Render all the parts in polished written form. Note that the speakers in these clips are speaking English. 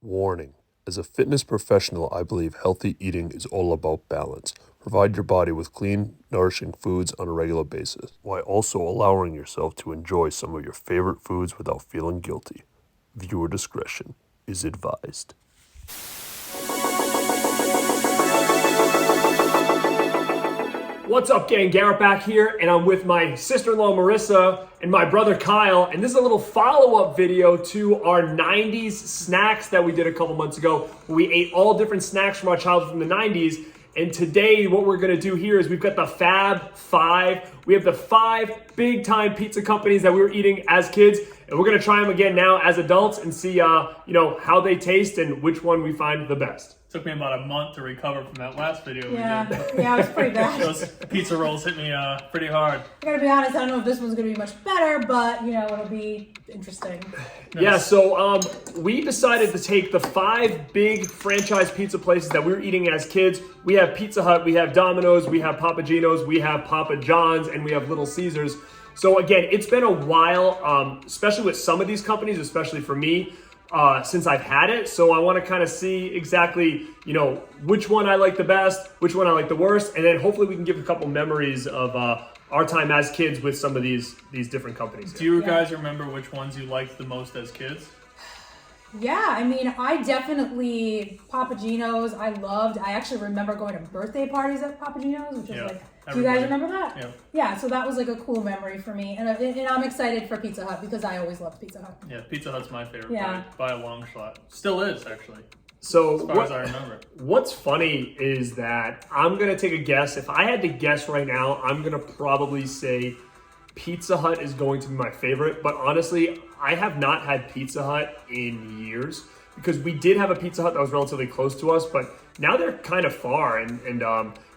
Warning. As a fitness professional, I believe healthy eating is all about balance. Provide your body with clean, nourishing foods on a regular basis, while also allowing yourself to enjoy some of your favorite foods without feeling guilty. Viewer discretion is advised. What's up, gang? Garrett back here, and I'm with my sister-in-law Marissa and my brother Kyle, and this is a little follow-up video to our 90s snacks that we did a couple months ago. We ate all different snacks from our childhood from the 90s, and today what we're gonna do here is we've got the Fab Five. We have the 5 big-time pizza companies that we were eating as kids, and we're gonna try them again now as adults and see how they taste and which one we find the best. Took me about a month to recover from that last video we did. Yeah, it was pretty bad. Those pizza rolls hit me pretty hard. I gotta be honest, I don't know if this one's gonna be much better, but it'll be interesting. Yeah, so we decided to take the 5 big franchise pizza places that we were eating as kids. We have Pizza Hut, we have Domino's, we have Papa Gino's, we have Papa John's, and we have Little Caesars. So again, it's been a while, especially with some of these companies, especially for me, since I've had it. So I want to kind of see exactly, which one I like the best, which one I like the worst, and then hopefully we can give a couple memories of our time as kids with some of these different companies. Do you guys remember which ones you liked the most as kids? Yeah, I mean, I definitely, Papa Gino's, I loved. I actually remember going to birthday parties at Papa Gino's, which is do you guys remember that? Yeah. Yeah, so that was like a cool memory for me. And I'm excited for Pizza Hut because I always loved Pizza Hut. Yeah, Pizza Hut's my favorite by a long shot. Still is, actually. So as far as I remember. What's funny is that I'm going to take a guess. If I had to guess right now, I'm going to probably say Pizza Hut is going to be my favorite. But honestly, I have not had Pizza Hut in years because we did have a Pizza Hut that was relatively close to us, but now they're kind of far, and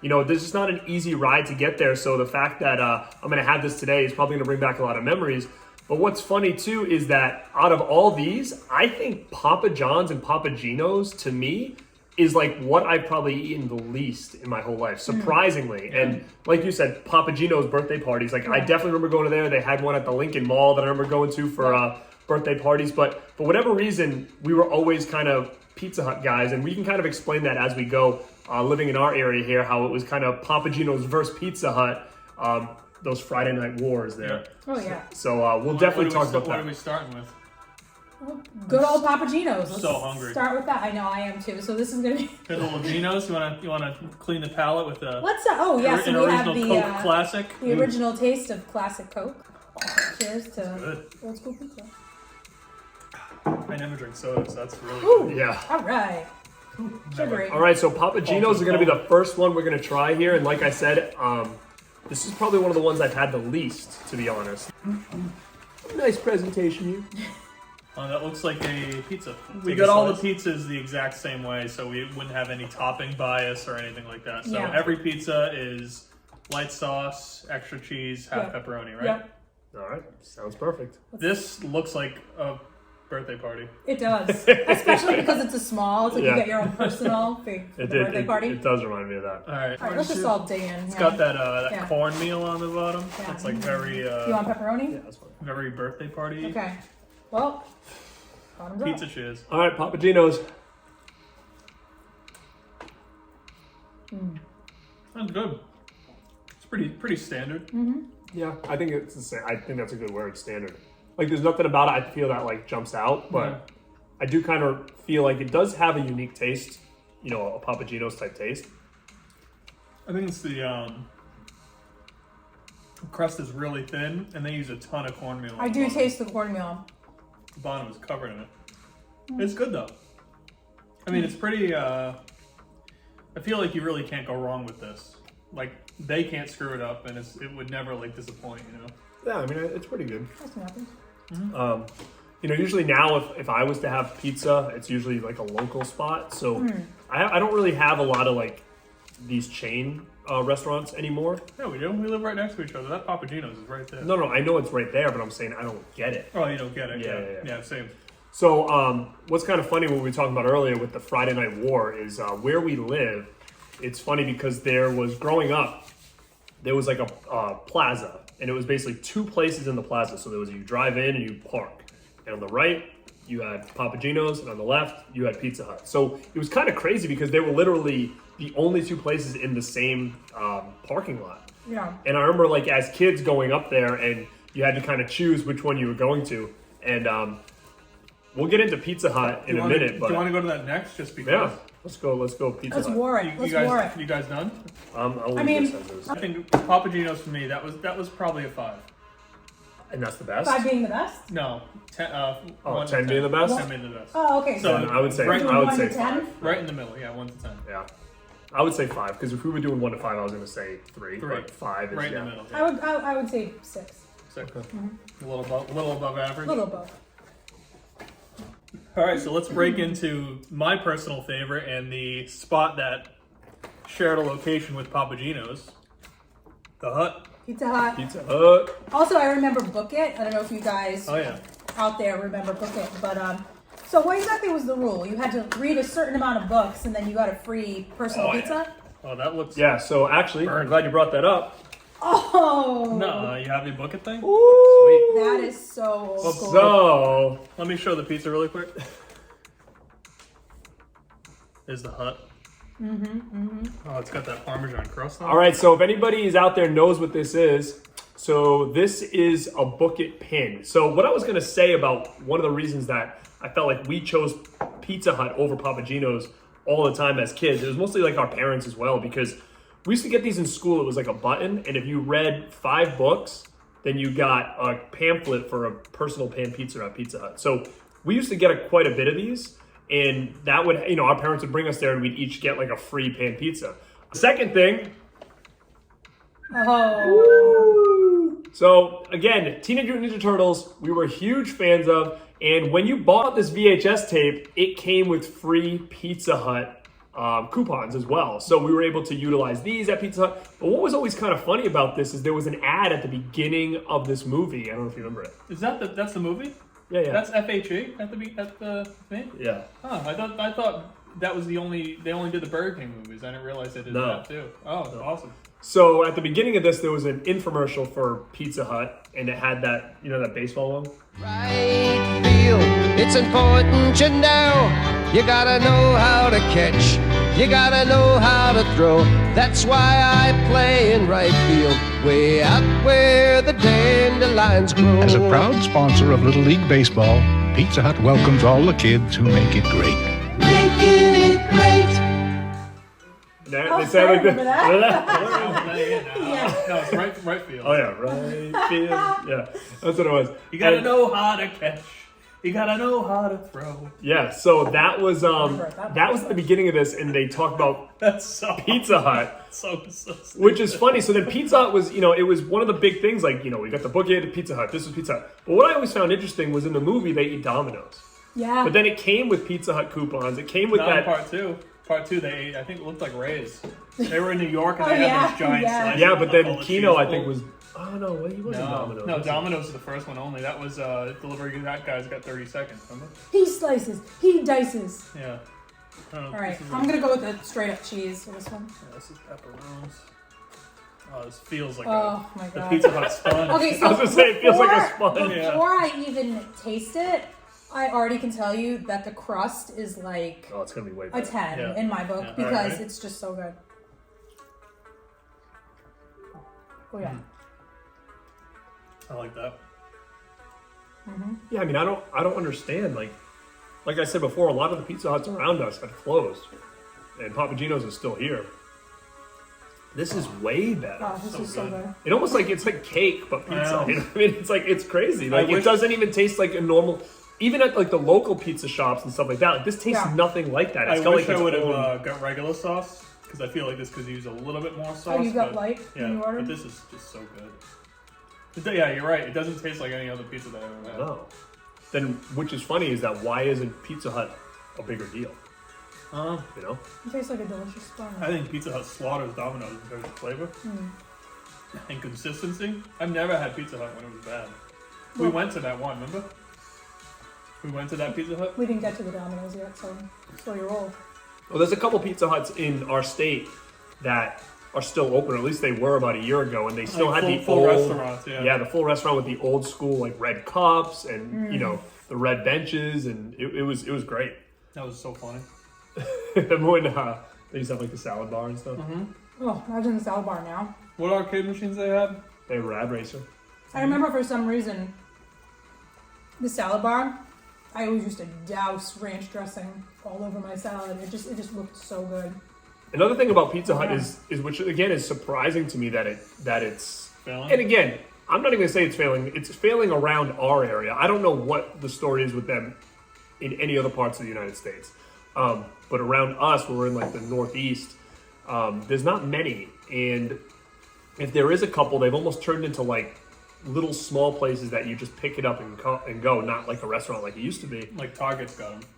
there's just not an easy ride to get there. So the fact that I'm going to have this today is probably going to bring back a lot of memories. But what's funny too is that out of all these, I think Papa John's and Papa Gino's to me is like what I've probably eaten the least in my whole life, surprisingly. And like you said, Papa Gino's birthday parties, I definitely remember going to there. They had one at the Lincoln Mall that I remember going to for birthday parties. But for whatever reason, we were always kind of Pizza Hut guys, and we can kind of explain that as we go, living in our area here, how it was kind of Papa Gino's versus Pizza Hut, those Friday night wars there. Oh, yeah. So we'll definitely talk about that. What are we starting with? Well, good old Papa Gino's. Let's so hungry. Start with that. I know, I am too. So this is going to be... Good little Gino's. You want to clean the palate with a... Let's... so we have the... Coke Classic. The original taste of classic Coke. Cheers to old school pizza. I never drink soda, so that's really good. Yeah. All right. Sugary. All right, so Papa Gino's are going to be the first one we're going to try here. And like I said, this is probably one of the ones I've had the least, to be honest. Nice presentation, you. That looks like a pizza. We got all the pizzas the exact same way, so we wouldn't have any topping bias or anything like that. So every pizza is light sauce, extra cheese, half pepperoni, right? Yep. All right, sounds perfect. This looks like a birthday party. It does, especially because it's a small. It's like you get your own personal birthday party. It does remind me of that. All right, let's just all dig in. It's got that cornmeal on the bottom. Yeah. It's like very. You want pepperoni? Yeah, that's fine. Very birthday party. Okay. Well, bottoms pizza up. cheers. All right, Papa Gino's. That's good. It's pretty standard. Mm-hmm. Yeah, I think it's the same. I think that's a good word, standard. Like, there's nothing about it I feel that jumps out, but I do kind of feel like it does have a unique taste, a Papa Gino's type taste. I think it's the crust is really thin, and they use a ton of cornmeal. I do taste the cornmeal. The bottom is covered in it. It's good though. I mean, it's pretty. I feel like you really can't go wrong with this. Like, they can't screw it up, and it would never disappoint. Yeah, I mean, it's pretty good. That's what happens. Usually now if I was to have pizza, it's usually like a local spot. So I don't really have a lot of these chain restaurants anymore. Yeah, we do. We live right next to each other. That Papa Gino's is right there. No, I know it's right there, but I'm saying I don't get it. Oh, you don't get it? Yeah, same. So what's kind of funny, what we were talking about earlier with the Friday night war is where we live. It's funny because growing up, there was like a plaza. And it was basically 2 places in the plaza. So there was you drive in and you park. And on the right, you had Papa Gino's, and on the left, you had Pizza Hut. So it was kind of crazy because they were literally the only two places in the same parking lot. Yeah. And I remember, like, as kids going up there, and you had to kind of choose which one you were going to. And we'll get into Pizza Hut in a minute. Do you want to go to that next? Just because. Yeah, let's go Pizza Let's Hut. war it. You Let's war guys, it. you guys done? I'll leave I mean- this as is. I think Papa Gino's for me. That was probably a 5. And that's the best? 5 being the best? No, 10. 10 being the best? 10 being the best. Oh, okay. So- Then I would say Right, I would 1 say to 10? 5. Right in the middle. Yeah, 1 to 10. Yeah, I would say 5 because if we were doing 1 to 5, I was going to say 3. 3. But 5 is Right yeah. in the middle. I would say 6. So, a little above average. A little above. All right, so let's break into my personal favorite and the spot that shared a location with Papa Gino's, the Hut. Pizza Hut. Pizza Hut. Also, I remember Book It. I don't know if you guys Oh yeah. out there remember Book It, but so what exactly was the rule? You had to read a certain amount of books, and then you got a free personal Oh, yeah. pizza. Oh, that looks. Yeah, so actually, I'm glad you brought that up. Oh, No, you have the Book It thing. Ooh. that is so old school. So, Let me show the pizza really quick. Is the Hut. Oh, it's got that Parmesan crust on it. all right, so if anybody is out there knows what this is, so this is a Book It pin. So what I was going to say about one of the reasons that I felt like we chose Pizza Hut over Papa Gino's all the time as kids, it was mostly like our parents as well, because we used to get these in school. It was like a button, and if you read 5 books, then you got a pamphlet for a personal pan pizza at Pizza Hut. So we used to get quite a bit of these, and that would, our parents would bring us there, and we'd each get like a free pan pizza. Second thing, Oh, so again, Teenage Mutant Ninja Turtles, we were huge fans of, and when you bought this VHS tape, it came with free Pizza Hut coupons as well. So we were able to utilize these at Pizza Hut. But what was always kind of funny about this is there was an ad at the beginning of this movie. I don't know if you remember it. Is that's the movie? Yeah. That's FHE at the thing. Yeah. Oh, I thought that was they only did the Burger King movies. I didn't realize they did No. that too. Oh, awesome. So at the beginning of this, there was an infomercial for Pizza Hut, and it had that, that baseball one. Right field, it's important you know. You gotta know how to catch, you gotta know how to throw. That's why I play in right field, way out where the dandelions grow. As a proud sponsor of Little League Baseball, Pizza Hut welcomes all the kids who make it great. Making it great. They say like remember that? No, it's right field. Oh yeah, right field. Yeah, that's what it was. You gotta And- know how to catch. You gotta know how to throw. Yeah, so that was that that was at the beginning of this, and they talked about That's so Pizza Hut, so which is funny. So then Pizza Hut was, it was one of the big things. Like, we got the Book It, Pizza Hut. This was Pizza Hut. But what I always found interesting was in the movie they eat Domino's, yeah. but then it came with Pizza Hut coupons. It came with Not in that. part two, they ate, I think it looked like Rays. They were in New York and Oh, they had yeah, those giant yeah. slices. Yeah, but of then all the Kino, cheese I think, balls. was. Oh no, well, he wasn't Domino's. No, Domino's is the first one only. That was delivery. That guy's got 30 seconds. Remember? He slices, he dices. Yeah. All right, I'm gonna go with the straight up cheese for this one. Yeah, this is pepperonis. Oh, this feels like Oh my the god. Pizza Hut sponge. Okay, so I was gonna say, it feels like a sponge. Yeah. Before I even taste it, I already can tell you that the crust is like Oh, it's gonna be way a better. 10 Yeah. in my book Yeah. because Alright. it's just so good. Oh yeah. I like that. Yeah, I mean, I don't understand. Like I said before, a lot of the Pizza Huts around us have closed, and Papa Gino's is still here. This is way better. Oh, this is so good. good. It almost it's like cake, but pizza. know. You know what I mean? It's crazy. Like, wish- it doesn't even taste like a normal. Even at like the local pizza shops and stuff like that, this tastes Yeah. nothing like that. I It's got wish like I its would have own- got regular sauce because I feel like this could use a little bit more sauce. Oh, you got but- light Yeah, when you ordered? but this is just so good. Yeah, you're right. It doesn't taste like any other pizza that I've ever had. No. Then, which is funny, is that why isn't Pizza Hut a bigger deal? You know? It tastes like a delicious sponge. I think Pizza Hut slaughters Domino's in terms of flavor and consistency. I've never had Pizza Hut when it was bad. We Well- went to that one, remember? We went to that Pizza Hut. We didn't get to the Domino's yet, so slow your roll. Well, there's a couple Pizza Huts in our state that are still open, or at least they were about a year ago, and they still Like had the full old restaurants, yeah. the full restaurant with the old school like red cups and the red benches, and it was great. That was so funny. Remember when they used to have like the salad bar and stuff? Oh, imagine the salad bar now. What arcade machines they had? They had Rad Racer. I remember for some reason, the salad bar, I always used to douse ranch dressing all over my salad. It just looked so good. Another thing about Pizza Hut is which again is surprising to me that it's Failing? and again, I'm not even gonna say it's failing. It's failing around our area. I don't know what the story is with them in any other parts of the United States. But around us, where we're in like the Northeast, there's not many. And if there is a couple, they've almost turned into like little small places that you just pick it up and go, not like a restaurant like it used to be. Like Target's got them.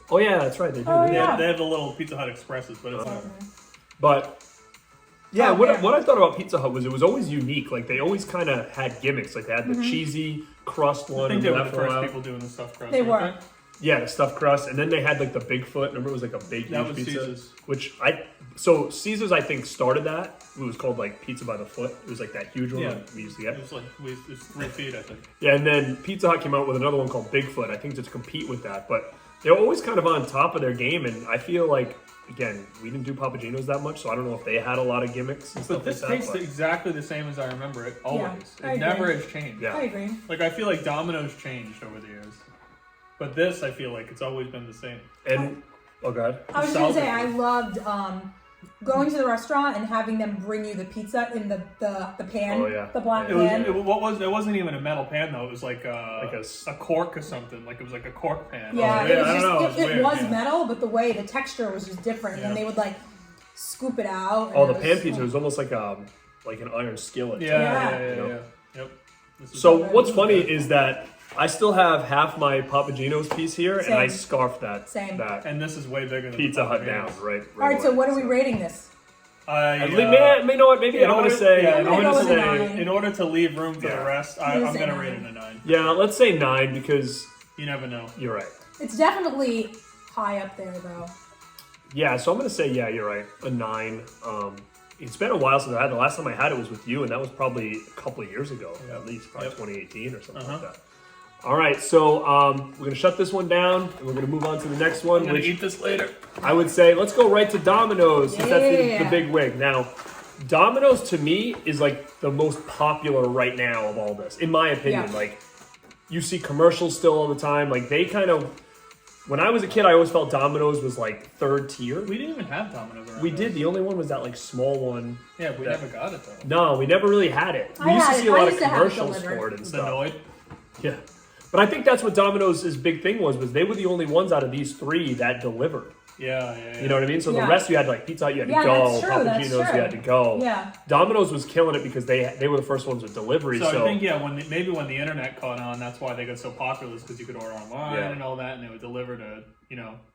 Oh yeah, that's right. They do. Oh, They- yeah. They have the little Pizza Hut Expresses, but it's not. But yeah, Oh, what yeah. what I thought about Pizza Hut was it was always unique. Like they always kind of had gimmicks. Like they had the cheesy crust I one. think and they were that the for a first while. people doing the stuffed crust. They weren't were. Yeah, the stuffed crust, and then they had like the Bigfoot. Remember, it was like a big That huge was pizza. Caesar's. So Caesar's I think started that. It was called like Pizza by the Foot. It was like that huge one Yeah. that we used to It get. was like it was 3 feet, I think. Yeah, and then Pizza Hut came out with another one called Bigfoot. I think to compete with that, but they're always kind of on top of their game, and I feel like. Again, we didn't do Papagenos that much, so I don't know if they had a lot of gimmicks and But stuff this like that. tastes but- exactly the same as I remember it. Always. I It agree. never has changed. Yeah. I agree. Like I feel like Domino's changed over the years, but this I feel like it's always been the same. And oh god, I was just gonna say Salad. I loved going to the restaurant and having them bring you the pizza in the pan, Oh, yeah. the black It was pan. it wasn't even a metal pan though. It was like a a cork or something. Like it was like a cork pan. Yeah, Oh, it was I don't know. just it weird, was yeah. metal, but the way the texture was just different. Yeah. And they would like scoop it out. and oh it the was- pan pizza was almost like an iron skillet. Yeah, Yeah. yeah, yeah, You know? yeah. Yep. This is- So what's funny is that I still have half my Papagenos piece here, and I Same. scarfed that Same. and this is way bigger than Pizza the Hut Papagenos. down, right? All right, so what are we rating this? You know what? Maybe I'm gonna say. yeah, I'm gonna go with a 9. in order to leave room for Yeah. the rest, I'm gonna I'm say gonna 9. rate it a 9. Yeah, let's say 9 because You never know. you're right. It's definitely high up there though. Yeah, so I'm gonna say you're right. A 9. It's been a while since I had the last time I had it was with you, and that was probably a couple of years ago, at least probably 2018 or something like that. All right, so we're gonna shut this one down, and we're gonna move on to the next one, I'm gonna which eat this later. I would say let's go right to Domino's since that's the Yeah. big wig. Now, Domino's to me is like the most popular right now of all this, in my opinion. Yeah. Like you see commercials still all the time. Like they kind of. When I was a kid, I always felt Domino's was like third tier. We didn't even have Domino's around We us. did. The only one was that like small one. Yeah, we that- never got it though. No, we never really had it. We I used to had see it. a I lot of used to have it commercials delivered. for it and The stuff. Noid. Yeah, but I think that's what Domino's' big thing was they were the only ones out of these three that delivered. Yeah. You know what I mean? So Yeah. the rest you had like Pizza Hut, you had to Yeah, go. that's true, that's Papagenos, you true. had to go. Yeah. Domino's was killing it because they were the first ones with delivery. So So, I think maybe when the internet caught on, that's why they got so popular, is because you could order online Yeah. and all that, and they would deliver to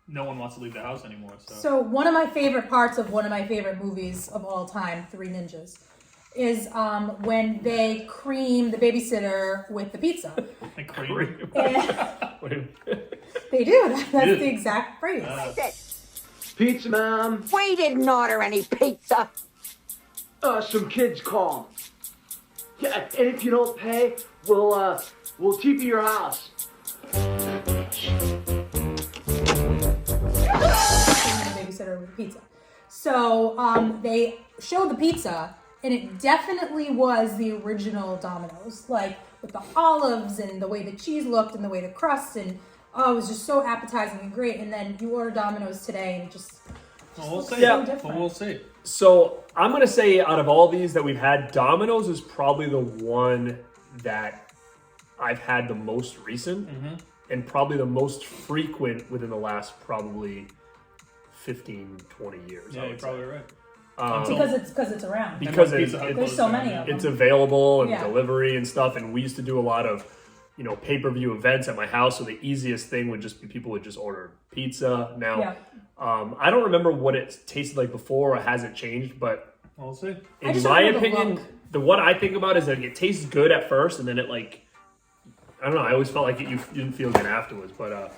no one wants to leave the house anymore. So, So one of my favorite parts of one of my favorite movies of all time, Three Ninjas, is when they cream the babysitter with the pizza. and cream. And they do. That's the exact phrase. Pizza, Mom. We didn't order any pizza. Some kids called. Yeah, and if you don't pay, we'll keep you your house. The babysitter with pizza. So they showed the pizza, and it definitely was the original Domino's, like with the olives and the way the cheese looked and the way the crust, and it was just so appetizing and great. And then you order Domino's today, and it just Well, we'll see. so Yeah. different. Well, we'll see. So I'm gonna say out of all these that we've had, Domino's is probably the one that I've had the most recent and probably the most frequent within the last probably 15, 20 years. Yeah, I you're would probably say. right. because it's around. Because Pizza Hut it, There's closed so down, many yeah. of them. it's available and Yeah. delivery and stuff, and we used to do a lot of pay-per-view events at my house, so the easiest thing would just be people would just order pizza. Now Yeah. I don't remember what it tasted like before, or has it changed, but We'll see. I in just my remember the opinion, look. the what I think about is that it tastes good at first, and then it like, I don't know, I always felt like you didn't feel good afterwards, but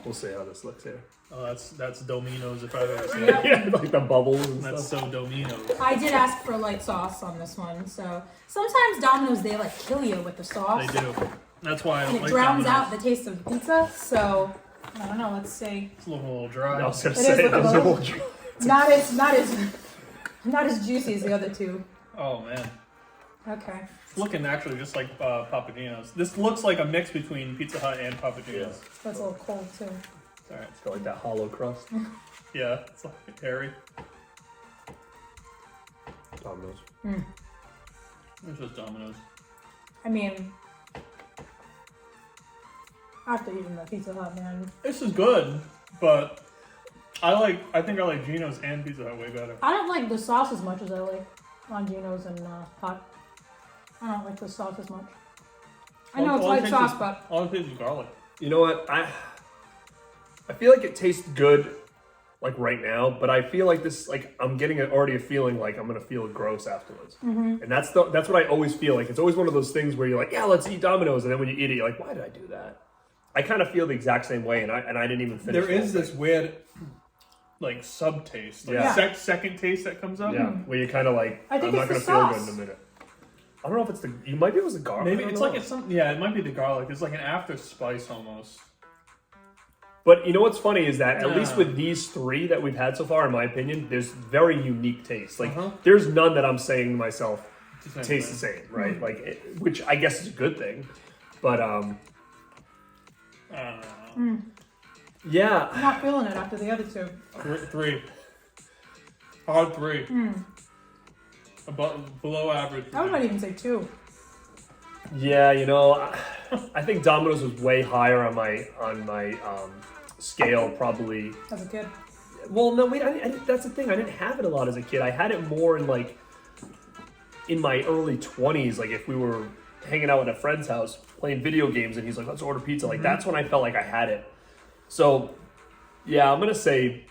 we'll see how this looks here. Oh, that's Domino's if I've ever seen it. Yeah, like the bubbles and That's stuff. so Domino's. I did ask for light sauce on this one, so sometimes Domino's they like kill you with the sauce. They do. That's why I and don't it like drowns Domino's. out the taste of pizza. So I don't know. Let's see. It's looking a little dry. I was gonna It is say looking those a are little- all dry. Not as juicy as the other two. Oh man, Okay. it's looking actually just like Papa Gino's. This looks like a mix between Pizza Hut and Papa Gino's. That's a little cold too. All right. It's got like that hollow crust. Yeah, it's like hairy. Domino's. It's just Domino's. I mean, after eating the Pizza Hut, man, This is good, but I think I like Gino's and Pizza Hut way better. I don't like the sauce as much as I like on Gino's and Hut. I don't like the sauce as much. I know it's All it white tastes sauce, is- but all it tastes is garlic. You know what? I feel like it tastes good, like right now, but I feel like this, like I'm getting already a feeling like I'm gonna feel gross afterwards, and that's what I always feel like. It's always one of those things where you're like, yeah, let's eat Domino's, and then when you eat it, you're like, why did I do that? I kind of feel the exact same way, and I didn't even finish. There is this weird, like sub taste, like Yeah. second taste that comes up. Yeah, where you kind of like, I think I'm not it's gonna the feel good sauce. in a minute. I don't know if it's the. You might be able to garlic. Maybe I don't it's know. like it's some. Yeah, it might be the garlic. It's like an after spice almost. But you know what's funny is that at least Yeah. with these three that we've had so far, in my opinion, there's very unique tastes. Like Uh-huh. there's none that I'm saying to myself It's the same taste the thing. same, right? Like which I guess is a good thing. But I don't know. yeah, I'm not feeling it after the other two. Three. Hard three. Above, below average. I would not even say two. yeah, you know, I think Domino's was way higher on my scale, probably. As a kid. Well, no, wait. That's the thing. I didn't have it a lot as a kid. I had it more in my early 20s. Like if we were hanging out at a friend's house playing video games, and he's like, "Let's order pizza." Like that's when I felt like I had it. So, yeah, I'm gonna say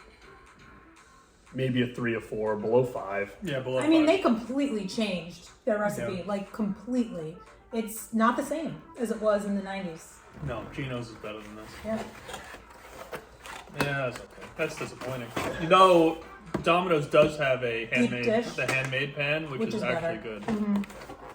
maybe a 3 or 4, below 5. Yeah, below. I mean, five. they completely changed their recipe, Yeah. like completely. It's not the same as it was in the 90s. No, Gino's is better than this. Yeah. Yeah, that's okay. That's disappointing. You know, Domino's does have a handmade, dish. the handmade pan, which, Which is is actually better. good.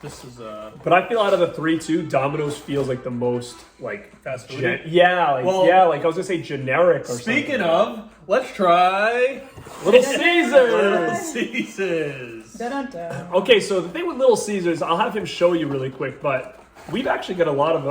This is But I feel out of the 3 too, Domino's feels like the most like fast food. like Well, like I was gonna say generic or Speaking something. of, let's try Little Little Caesars. Caesars. Dun-dun-dun. Okay, so the thing with Little Caesars, I'll have him show you really quick, but we've actually got a lot of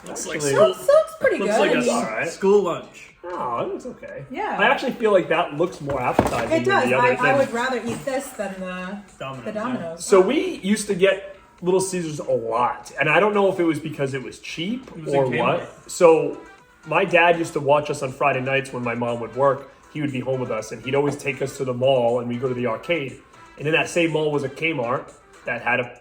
Looks like Actually- school, Looks pretty looks good. like I a mean, alright. school lunch. oh, it looks okay. Yeah. I actually feel like that looks more appetizing it does. than the other I thing. would rather eat this than the Domino's. Domino's. So we used to get Little Caesars a lot, and I don't know if it was because it was cheap was or in what. Kmart. So my dad used to watch us on Friday nights when my mom would work. He would be home with us, and he'd always take us to the mall, and we'd go to the arcade. And in that same mall was a Kmart that had a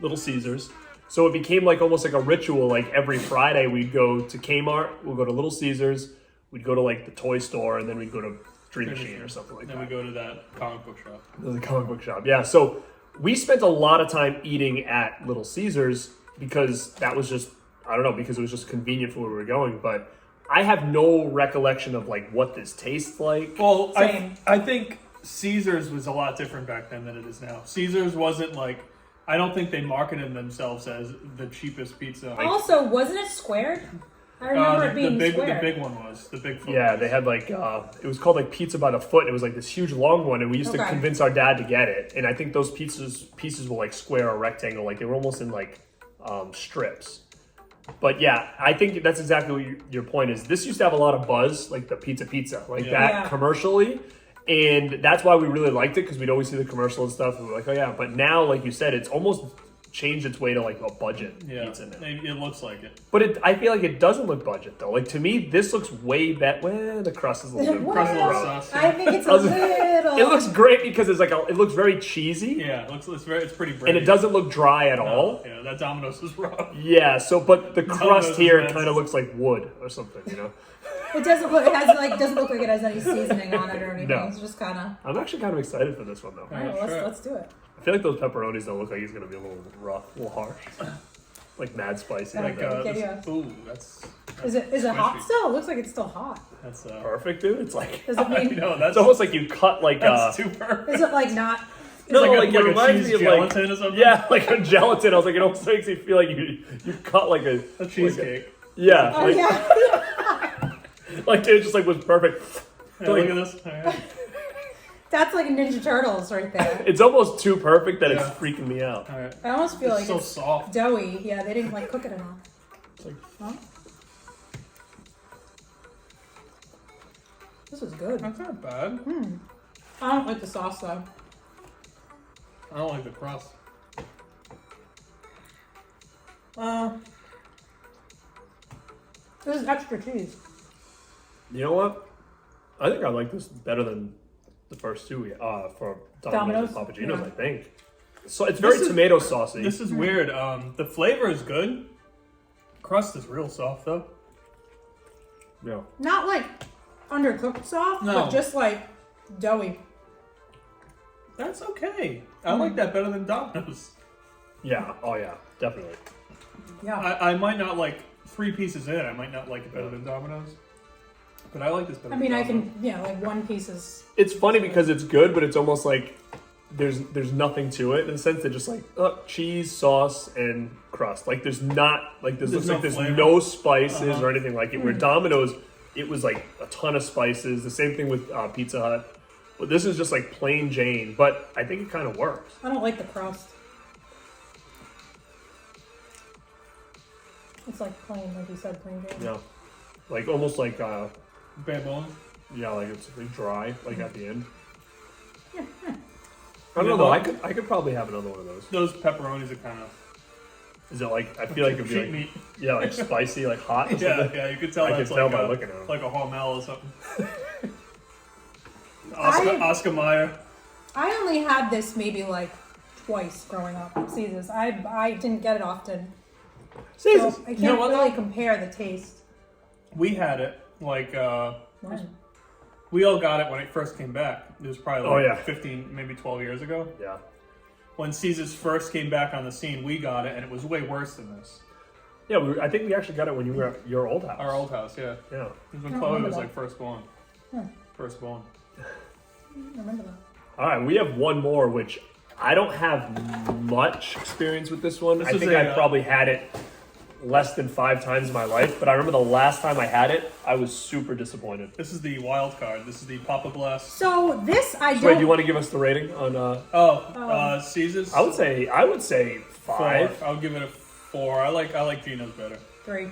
Little Caesars. So it became like almost like a ritual. Like every Friday we'd go to Kmart, we'd go to Little Caesars, we'd go to like the toy store, and then we'd go to Dream Machine or something like Then that. we go to that comic book shop. The comic book shop. Yeah. So we spent a lot of time eating at Little Caesars because that was just, I don't know, because it was just convenient for where we were going. But I have no recollection of like what this tastes like. Well, Same. I think Caesars was a lot different back then than it is now. Caesars wasn't like, I don't think they marketed themselves as the cheapest pizza. Also, wasn't it squared? I remember it being the squared. big one was the big. Yeah, they had like, it was called like Pizza by the Foot. It was like this huge long one. And we used to Okay. convince our dad to get it. And I think those pieces were like square or rectangle. Like they were almost in like strips. But yeah, I think that's exactly what your point is. This used to have a lot of buzz, like the pizza, like Yeah. that Yeah. commercially. And that's why we really liked it, because we'd always see the commercial and stuff. And we're like, oh yeah. But now, like you said, it's almost changed its way to like a budget pizza now. It looks like it. But I feel like it doesn't look budget though. Like to me, this looks way better. Well, the crust is a little bit Well, Crust a little gross. sauce. I think it's a little. It looks great because it's like it looks very cheesy, Yeah, it's pretty bready. and it doesn't look dry at all. Yeah, that Domino's is rough. Yeah. So, but the crust Domino's here is kind of looks like wood or something. You know. It doesn't look. It has like doesn't look like it has any seasoning on it or anything. No. It's just kind of. I'm actually kind of excited for this one though. All right, sure. let's do it. I feel like those pepperonis don't look like it's gonna be a little rough, a little harsh, like mad spicy. Like, Like ooh, that's Is it hot squishy. still? It looks like it's still hot. That's Perfect, dude. It's like Does it I mean? know it's that's almost like you cut like that's too perfect. Is it like not No, like it a reminds cheese me of like gelatin or something? yeah, like a gelatin. I was like, it almost makes you feel like you cut like a cheesecake. Yeah, Oh, like, yeah. like it just like was perfect. Yeah, Like, look at this. All right. That's like Ninja Turtles right there. it's almost too perfect that it's Yeah. freaking me out. All right. I almost feel It's like so it's soft. doughy. Yeah, they didn't like cook it enough. It's like, Huh? This is good. That's not bad. I don't like the sauce though. I don't like the crust. This is extra cheese. you know what? I think I like this better than the first two for Domino's? Domino's and Papagino's. Yeah. I think. So it's very This is- tomato saucy. This is weird. The flavor is good. Crust is real soft though. yeah. Not like undercooked soft, No. but just like doughy. That's okay. I like that better than Domino's. Yeah. Oh yeah. Definitely. Yeah. I might not like 3 pieces in. I might not like it better than Domino's. But I like this better. I mean, than I Domino's. can, like one piece is. It's funny because it's good, but it's almost like there's nothing to it in the sense that just like cheese, sauce, and crust. Like there's not like this There's looks no like there's flavor. no spices or anything like it. Where Domino's, it was like a ton of spices. The same thing with Pizza Hut. But this is just like plain Jane. But I think it kind of works. I don't like the crust. It's like plain, like you said, plain Jane. Yeah, like almost like Bare bones. yeah, like it's like dry like at the end. I Yeah, don't know though. but- I could probably have another one of those. Those pepperonis are kind of Is it like I feel like it'd be cheap like meat. yeah, like spicy, like hot. Or Yeah, something? yeah, you could tell I that's could tell like by a, looking at 'em. like a Hormel or something. I- Oscar Mayer. I only had this maybe like twice growing up. Caesars. I didn't get it often. Caesars. So I can't You know what, really though? compare the taste. We had it like When? we all got it when it first came back. It was probably Oh, like yeah. 15, maybe 12 years ago. Yeah. When Caesars first came back on the scene, we got it, and it was way worse than this. Yeah, I think we actually got it when you were at your old house. Our old house, yeah. Yeah. It was when I don't Chloe remember was that. like first born. First born. I don't remember that. All right, we have one more, which I don't have much experience with this one. This I is think a, I probably had it less than 5 times in my life, but I remember the last time I had it, I was super disappointed. This is the wild card. This is the Papa Bless. So this I don't. Wait, do you want to give us the rating on? Caesars. I would say 5. 4. I'll give it a 4. I like Gino's better. 3.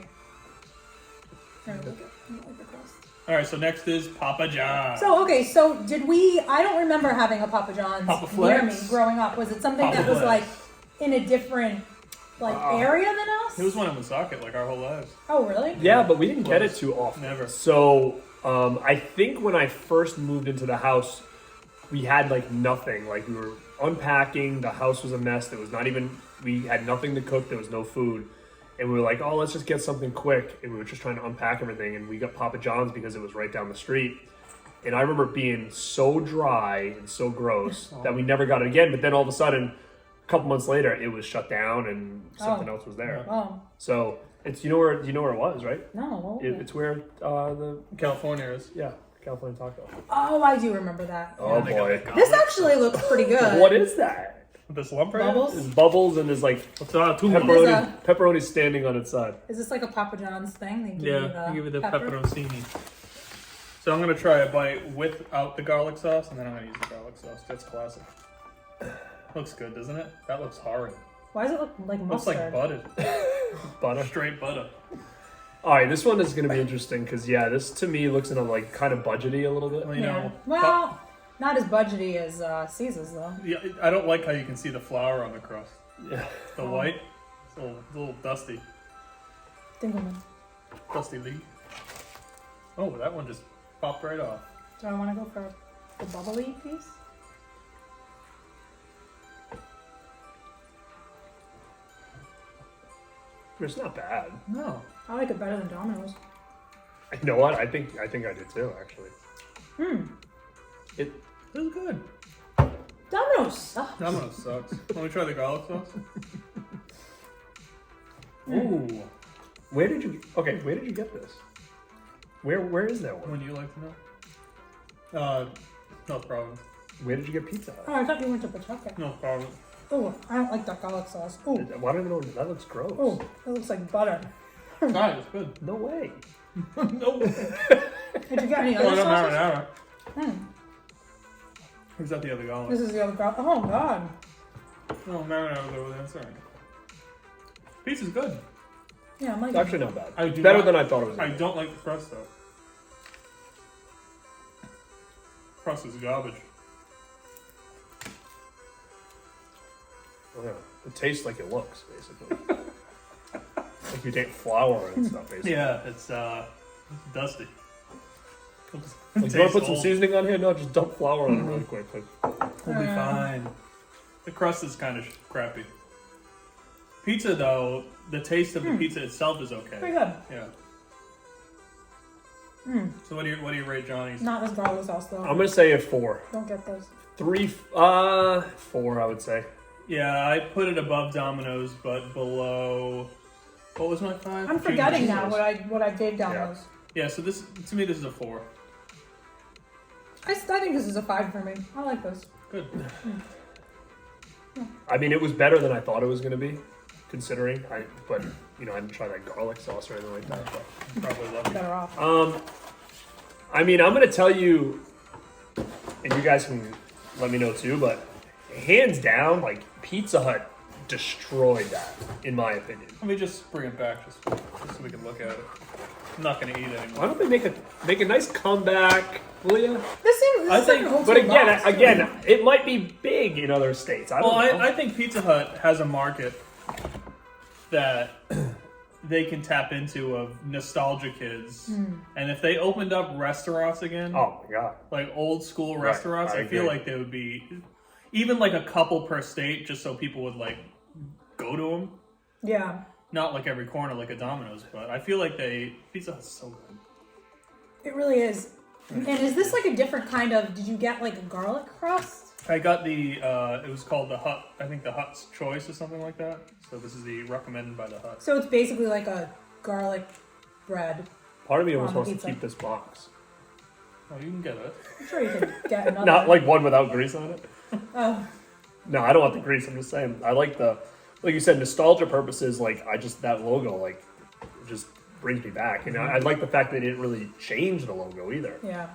I don't like it. I don't like the crust. All right, so next is Papa John. So okay, so did we? I don't remember having a Papa John's Papa near me Flex? growing up. Was it something Papa that was Flex. like in a different area than us? It was one in Woonsocket, like our whole lives. Oh really? Yeah, but we didn't get it too often. Never. So I think when I first moved into the house, we had like nothing. Like we were unpacking. The house was a mess. There was not even. We had nothing to cook. There was no food. And we were like, oh, let's just get something quick. And we were just trying to unpack everything. And we got Papa John's because it was right down the street. And I remember it being so dry and so gross that we never got it again. But then all of a sudden, a couple months later, it was shut down and something else was there. Oh So it's you know where it was, right? no. It's where the California is. California taco. Oh, I do remember that. Oh they got boy, the This actually looks pretty good. what is that? This lump right Bubbles? There's bubbles and there's like Two pepperoni. Pepperoni standing on its side. Is this like a Papa John's thing? They give you Yeah, the I give it the pepper? pepperoncini. So I'm gonna try a bite without the garlic sauce, and then I'm gonna use the garlic sauce. That's classic. Looks good, doesn't it? That looks horrid. Why does it look like Looks mustard? like buttered. Butter. Straight butter. All right, this one is going to be interesting because this to me looks like kind of budgety a little bit. Well, you Yeah. know, Well, not as budgety as Caesar's though. yeah, I don't like how you can see the flour on the crust. Yeah. The white, it's a little dusty. Dinkelman. Dusty Lee. Oh, that one just popped right off. Do I want to go for the bubbly piece? It's not bad. No. I like it better than Domino's. You know what? I think I do too. Actually, It was good. Domino's sucks. Domino's sucks. Let me try the garlic sauce. Ooh. where did you get this? Where is that one? Would you like to know? North Province. Where did you get Pizza Hut? Oh, I thought you went to Pawtucket. No problem. Oh, I don't like that garlic sauce. Oh, Why don't I know? That looks gross. oh, it looks like butter. Guys, it's good. No way. No. Did you get any Oh, other no, sauces? marinara. Is that the other garlic? This is the other garlic. Oh God. No, marinara was over there. Sorry. Pizza's good. Yeah, I'm like. It's actually not bad. I do Better not- than I thought it was. I don't like the crust though. Crust is garbage. Oh, yeah. It tastes like it looks, basically. Like you take flour and stuff, basically. Yeah, it's dusty. Like, do you want to put some seasoning on here? No, just dump flour on it really quick. We'll be fine. The crust is kind of crappy. Pizza though, the taste of the pizza itself is okay. Pretty good. Yeah. So what do you rate Johnny's? Not this garlic sauce though. I'm gonna say a 4. Don't get those. 4, I would say. Yeah, I put it above Domino's, but below. What was my 5? I'm forgetting Cheese now sauce. what I gave Domino's. Yeah, so this to me this is a 4. I think this is a 5 for me. I like this. Good. I mean, it was better than I thought it was gonna be, considering. But you know, I didn't try that garlic sauce or anything like that. But. Probably lucky. Better off. I mean, I'm gonna tell you, and you guys can let me know too. But hands down, like Pizza Hut destroyed that, in my opinion. Let me just bring it back just so we can look at it. I'm not gonna eat it anymore. Why don't they make a nice comeback, will you? This seems. I This think- is like an old But school box, too. again, it might be big in other states. I don't Well, know. I think Pizza Hut has a market that they can tap into of nostalgia kids. And if they opened up restaurants again, Oh my god. like old school Right, restaurants, I I feel agree. like they would be even like a couple per state just so people would like go to them. Yeah. Not like every corner like a Domino's, but I feel like Pizza Hut's so good. It really is. And is this like a different kind of? Did you get like a garlic crust? I got the it was called the Hut, I think the Hut's Choice or something like that. So this is the recommended by the Hut. So it's basically like a garlic bread. Part of me almost On wants pizza. to keep this box. Oh, you can get it. I'm sure you could get another. Not like one without grease on it. Oh, No, I don't want the grease. I'm just saying. I like like you said, nostalgia purposes. Like that logo, like just brings me back. And I like the fact that they didn't really change the logo either. yeah.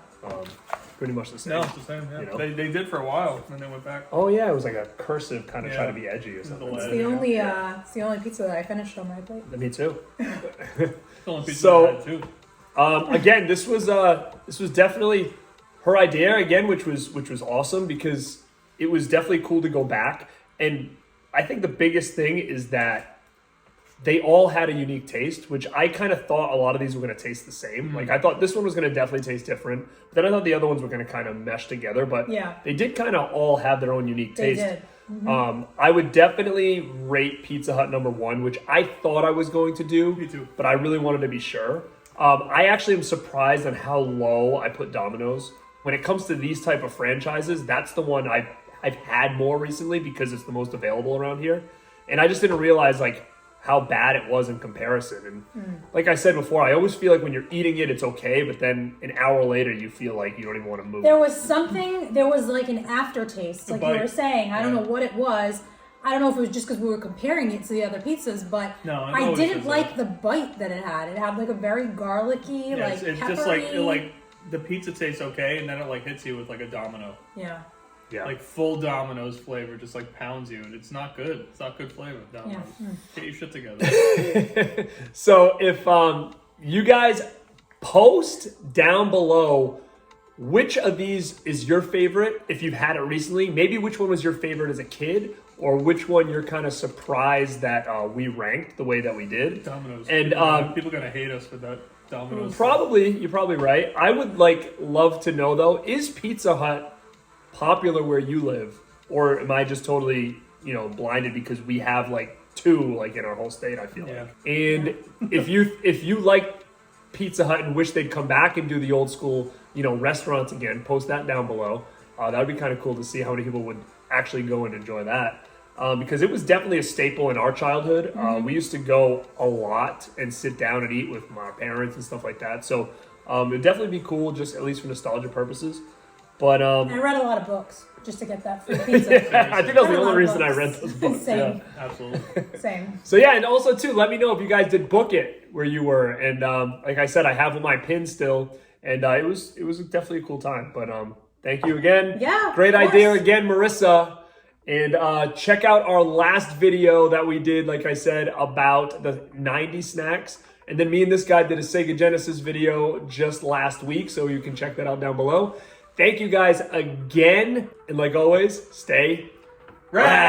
Pretty much the same. No, it's the same. Yeah. You know? They did for a while, and then they went back. Oh yeah, it was like a cursive kind of try Yeah. to be edgy or something. It's It's the only. It's the only pizza that I finished on my plate. Me too. It's the only pizza So- I had too. Again, this was definitely her idea again, which was awesome because it was definitely cool to go back. And I think the biggest thing is that they all had a unique taste, which I kind of thought a lot of these were going to taste the same. Like I thought this one was going to definitely taste different. But then I thought the other ones were going to kind of mesh together. But Yeah. they did kind of all have their own unique They taste. did. I would definitely rate Pizza Hut number 1, which I thought I was going to do. Me too. But I really wanted to be sure. I actually am surprised on how low I put Domino's. When it comes to these type of franchises, that's the one I've had more recently because it's the most available around here. And I just didn't realize like how bad it was in comparison. And like I said before, I always feel like when you're eating it, it's okay. But then an hour later, you feel like you don't even want to move. There was something. There was like an aftertaste, like you bite. were saying. I don't Yeah. know what it was. I don't know if it was just because we were comparing it to the other pizzas, but No, it I always didn't is like that. the bite that it had. It had like a very garlicky, Yeah, like it's peppery. just like the pizza tastes okay, and then it like hits you with like a domino, yeah. Yeah. like full Domino's flavor, just like pounds you, and it's not good. It's not good flavor. Domino's. Get your shit together. So if you guys post down below which of these is your favorite, if you've had it recently, maybe which one was your favorite as a kid, or which one you're kind of surprised that we ranked the way that we did. Domino's. And people are gonna hate us for that Domino's. you're probably right. I would love to know though, is Pizza Hut popular where you live, or am I just totally blinded because we have like 2 like in our whole state? I feel Yeah. like. And if you like Pizza Hut and wish they'd come back and do the old school restaurants again, post that down below. That would be kind of cool to see how many people would actually go and enjoy that. Because it was definitely a staple in our childhood. We used to go a lot and sit down and eat with my parents and stuff like that. So it would definitely be cool, just at least for nostalgia purposes. But I read a lot of books just to get that free pizza. I think that was the only reason I read those books. Same. Yeah. Absolutely. Same. So yeah, and also too, let me know if you guys did book it where you were. And like I said, I have my pin still, and it was definitely a cool time. But thank you again. Yeah. Great idea again, Marissa. And check out our last video that we did, like I said, about the 90 snacks. And then me and this guy did a Sega Genesis video just last week, so you can check that out down below. Thank you guys again, and like always, stay rad.